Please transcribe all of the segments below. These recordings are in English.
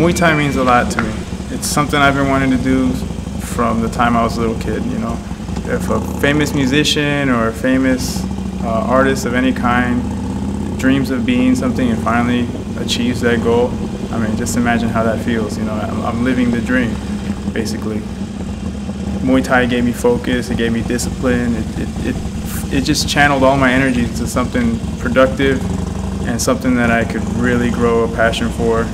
Muay Thai means a lot to me. It's something I've been wanting to do from the time I was a little kid, you know. If a famous musician or a famous artist of any kind dreams of being something and finally achieves that goal, I mean, just imagine how that feels, you know. I'm living the dream, basically. Muay Thai gave me focus, it gave me discipline, it just channeled all my energy into something productive and something that I could really grow a passion for.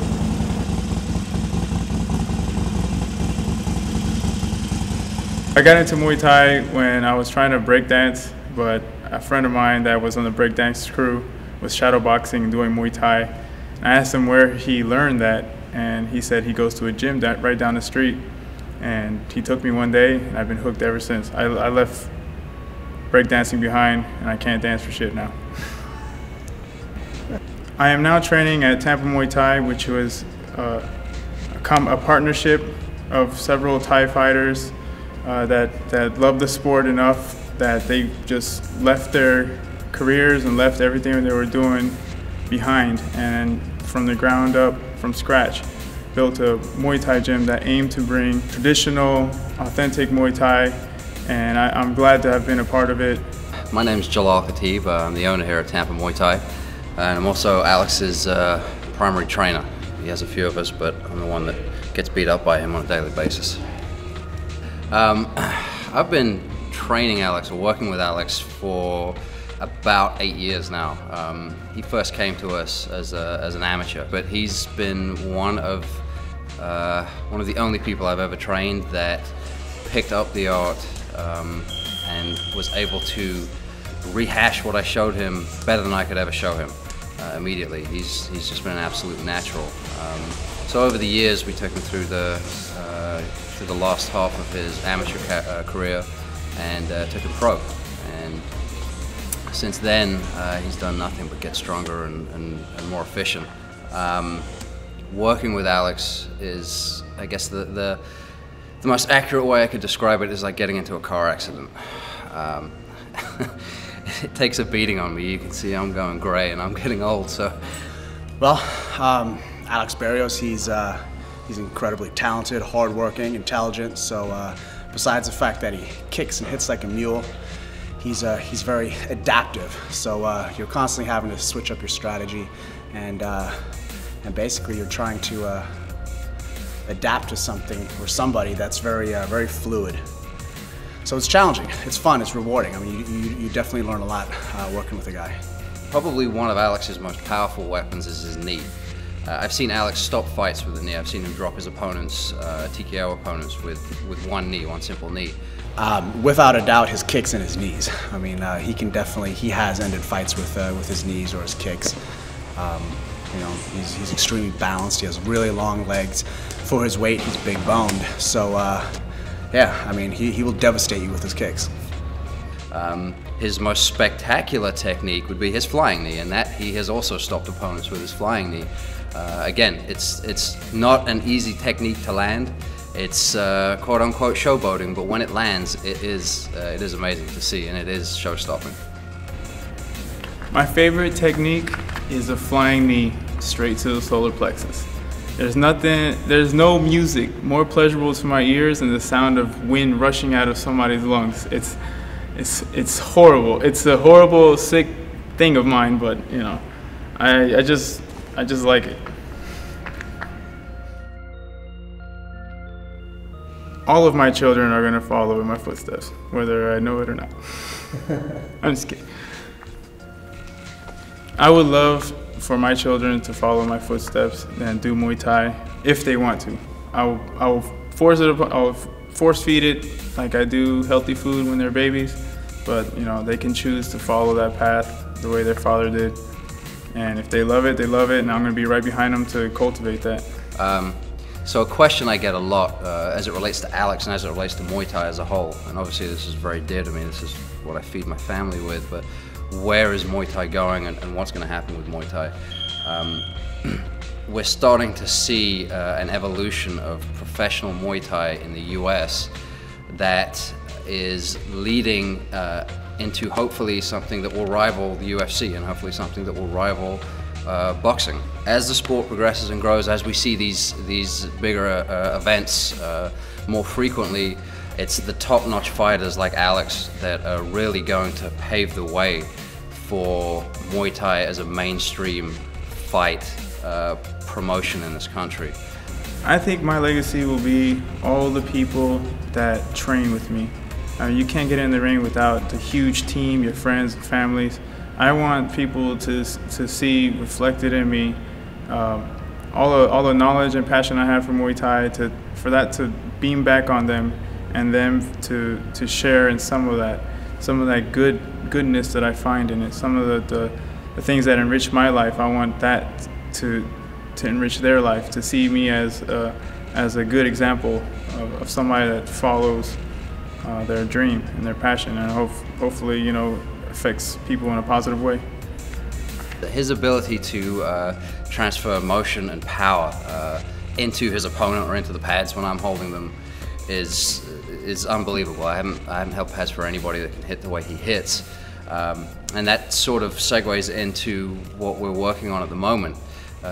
I got into Muay Thai when I was trying to breakdance, but a friend of mine that was on the breakdance crew was shadowboxing and doing Muay Thai. I asked him where he learned that, and he said he goes to a gym right down the street. And he took me one day, and I've been hooked ever since. I left breakdancing behind, and I can't dance for shit now. I am now training at Tampa Muay Thai, which was a partnership of several Thai fighters that love the sport enough that they just left their careers and left everything they were doing behind, and from the ground up, from scratch, built a Muay Thai gym that aimed to bring traditional, authentic Muay Thai, and I'm glad to have been a part of it. My name is Jalal Khatib. I'm the owner here at Tampa Muay Thai, and I'm also Alex's primary trainer. He has a few of us, but I'm the one that gets beat up by him on a daily basis. I've been training Alex, or working with Alex, for about 8 years now. He first came to us as an amateur, but he's been one of the only people I've ever trained that picked up the art and was able to rehash what I showed him better than I could ever show him immediately. He's just been an absolute natural. So over the years, we took him through the last half of his amateur career and took him pro. And since then, he's done nothing but get stronger and more efficient. Working with Alex is, I guess, the most accurate way I could describe it is like getting into a car accident. It takes a beating on me. You can see I'm going gray and I'm getting old. So, well, Alex Berrios, he's incredibly talented, hardworking, intelligent. So, besides the fact that he kicks and hits like a mule, he's very adaptive. So you're constantly having to switch up your strategy, and basically you're trying to adapt to something or somebody that's very fluid. So it's challenging, it's fun, it's rewarding. I mean, you definitely learn a lot working with a guy. Probably one of Alex's most powerful weapons is his knee. I've seen Alex stop fights with the knee. I've seen him drop his opponents, TKO opponents, with one knee, one simple knee. Without a doubt, his kicks and his knees. I mean, he has ended fights with his knees or his kicks. You know, he's extremely balanced. He has really long legs. For his weight, he's big boned. So, yeah, I mean, he will devastate you with his kicks. His most spectacular technique would be his flying knee, and that he has also stopped opponents with his flying knee. Again, it's not an easy technique to land. It's quote-unquote showboating, but when it lands, it is amazing to see, and it is show-stopping. My favorite technique is a flying knee straight to the solar plexus. There's no music more pleasurable to my ears than the sound of wind rushing out of somebody's lungs. It's horrible. It's a horrible, sick thing of mine, but you know, I just like it. All of my children are going to follow in my footsteps, whether I know it or not. I'm just kidding. I would love for my children to follow my footsteps and do Muay Thai if they want to. I'll force feed it like I do healthy food when they're babies, but you know, they can choose to follow that path the way their father did. And if they love it, they love it, and I'm going to be right behind them to cultivate that. So a question I get a lot as it relates to Alex and as it relates to Muay Thai as a whole, and obviously this is very dear to me, this is what I feed my family with, but where is Muay Thai going and what's going to happen with Muay Thai? We're starting to see an evolution of professional Muay Thai in the US that is leading into hopefully something that will rival the UFC, and hopefully something that will rival boxing. As the sport progresses and grows, as we see these bigger events more frequently, it's the top-notch fighters like Alex that are really going to pave the way for Muay Thai as a mainstream fight promotion in this country. I think my legacy will be all the people that train with me. I mean, you can't get in the ring without the huge team, your friends, families. I want people to see reflected in me all the knowledge and passion I have for Muay Thai, for that to beam back on them, and them to share in some of that goodness that I find in it. Some of the things that enrich my life, I want that to enrich their life, to see me as a good example of somebody that follows their dream and their passion, and hopefully, you know, affects people in a positive way. His ability to transfer motion and power into his opponent or into the pads when I'm holding them is unbelievable. I haven't held pads for anybody that can hit the way he hits, and that sort of segues into what we're working on at the moment.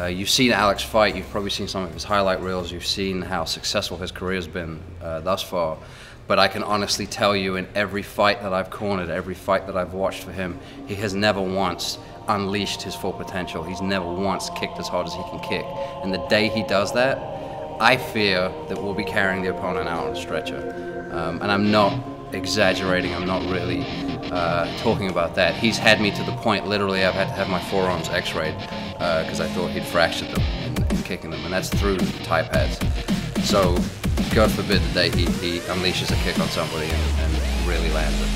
You've seen Alex fight, you've probably seen some of his highlight reels, you've seen how successful his career has been thus far. But I can honestly tell you, in every fight that I've cornered, every fight that I've watched for him, he has never once unleashed his full potential. He's never once kicked as hard as he can kick. And the day he does that, I fear that we'll be carrying the opponent out on a stretcher. And I'm not exaggerating, I'm not really talking about that. He's had me to the point, literally, I've had to have my forearms x-rayed because I thought he'd fractured them in kicking them, and that's through Thai pads. So, God forbid the day he unleashes a kick on somebody and really lands it.